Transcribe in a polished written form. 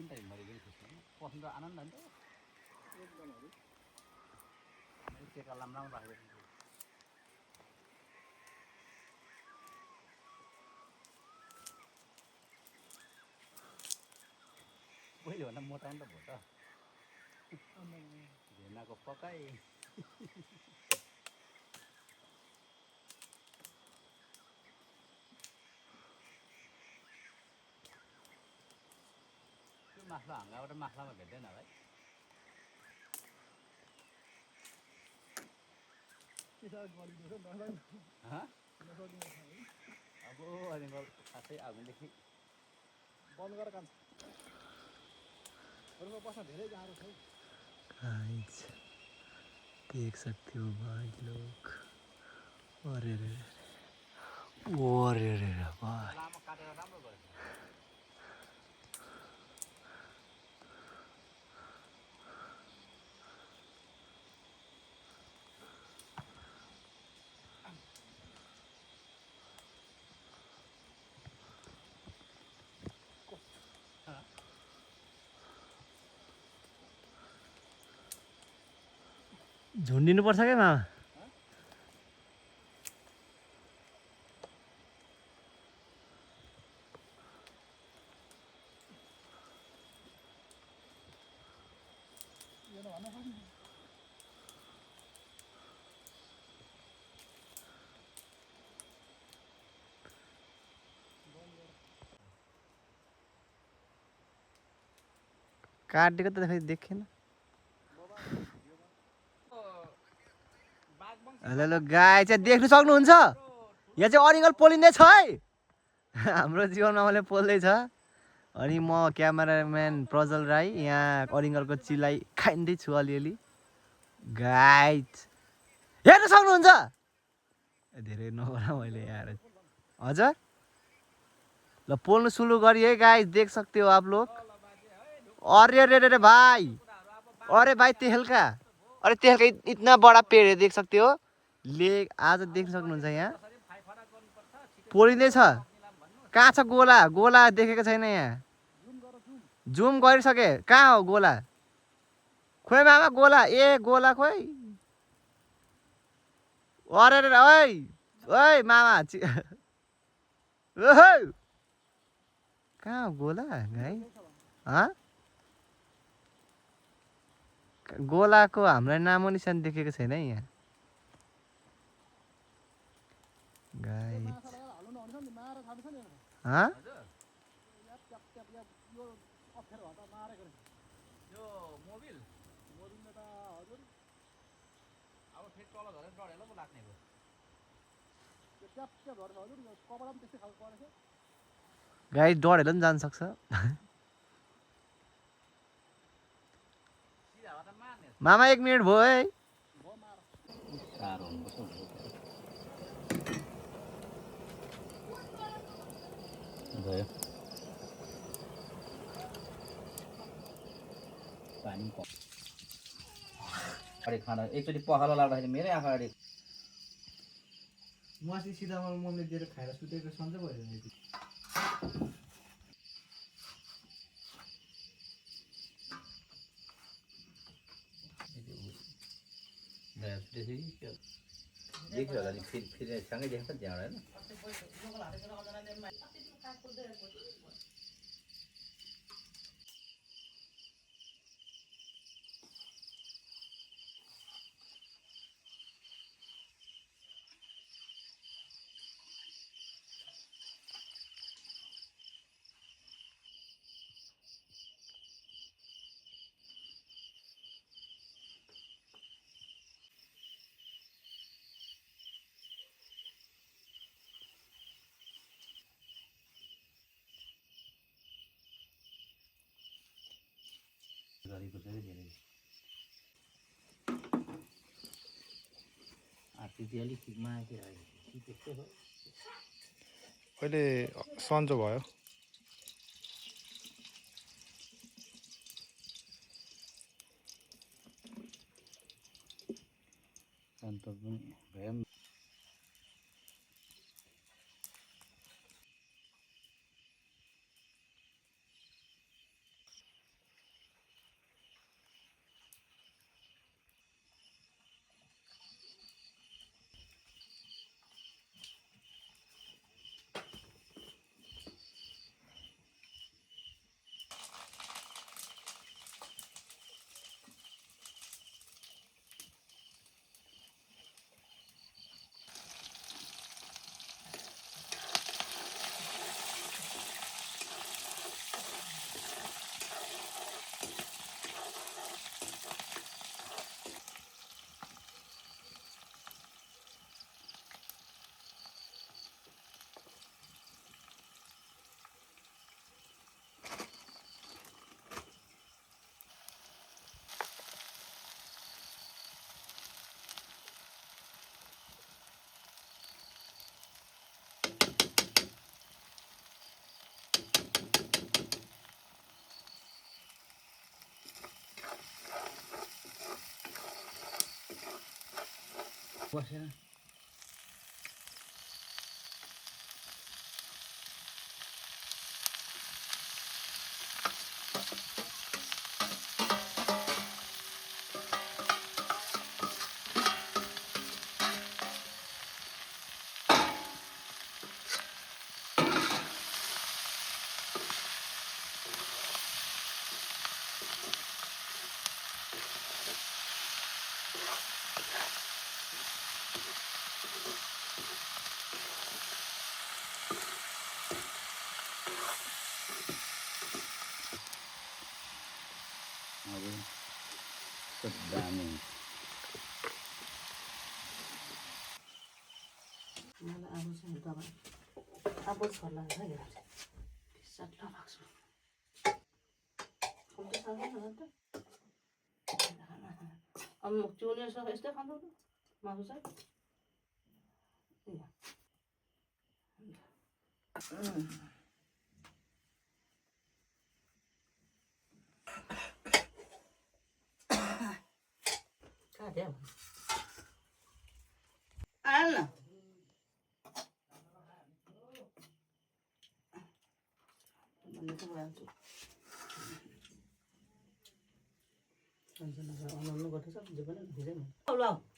चिन्ता मरेको पसन्द आनन्द नि त एकदम टेका राम्रो राखेको पहिले भन्दा मोटा नि त भयो त भेनाको पकाइ त्यो मासला हाम्रोबाट मासलामा भेट्दैन होला अब अनि खासै आगोदेखि बन्द गरेर कान्छ बस्न धेरै गाह्रो छ गाइस देख सकते हो भाई लोग अरे रे भाई लामो काटेर राम्रो गरेछ झुन्डिनु पर्छ क्या मामा काटेको त देखेन हेलो गाई चाहिँ देख्नु सक्नुहुन्छ यहाँ चाहिँ अरिङ्गल पोलिँदैछ है हाम्रो जीवनमा मैले पोल्दैछ अनि म क्यामेराम्यान प्रज्वल राई यहाँ अरिङ्गलको चिलाइ खाइँदैछु अलिअलि गाई हेर्नु सक्नुहुन्छ धेरै नगर मैले यहाँ हजुर ल पोल्नु सुरु गरी है गाई देख सकते हो आप लोग अरे रे रे भाई अरे भाई तेल का अरे तेल का इतना बड़ा पेड़ है देख सकते हो ले आज देख्न सक्नुहुन्छ यहाँ पोलिँदैछ कहाँ छ गोला गोला देखेको छैन यहाँ जुम गरिसके कहाँ हो गोला खोइ मामा गोला ए गोला खोइ अरे रे ओइ ओइ मामा ओहो कहाँ हो गोला गाई गोलाको हामीलाई नामो निशान देखेको छैन है यहाँ गाई गाई डढेर पनि जान सक्छ मामा 1 मिनट भयो है गयो पानी अगाडि खाना एकचोटि पखालो लाग्दाखेरि मेरै आँखा अगाडि मसी सिधा मम्मीले दिएर खाएर सुतेको सन्चै भइरहेको देखियो होला नि फेरि सँगै देख्छ त्यहाँबाट होइन गरेको चाहिँ धेरै आरती अलिक माथि आयो त्यस्तै हो अहिले सन्चो भयो सन्त पनि भयो बसेर अब दामी मलाई अब चाहिँ दबाई अब छोला है सट्ला लाग्छु अब चुनेरसँग यस्तै खानु मासु चाहिँ काट्यो आल न भन्ने त भइहाल्छ गर्दैछ जे पनि हुँदैन ल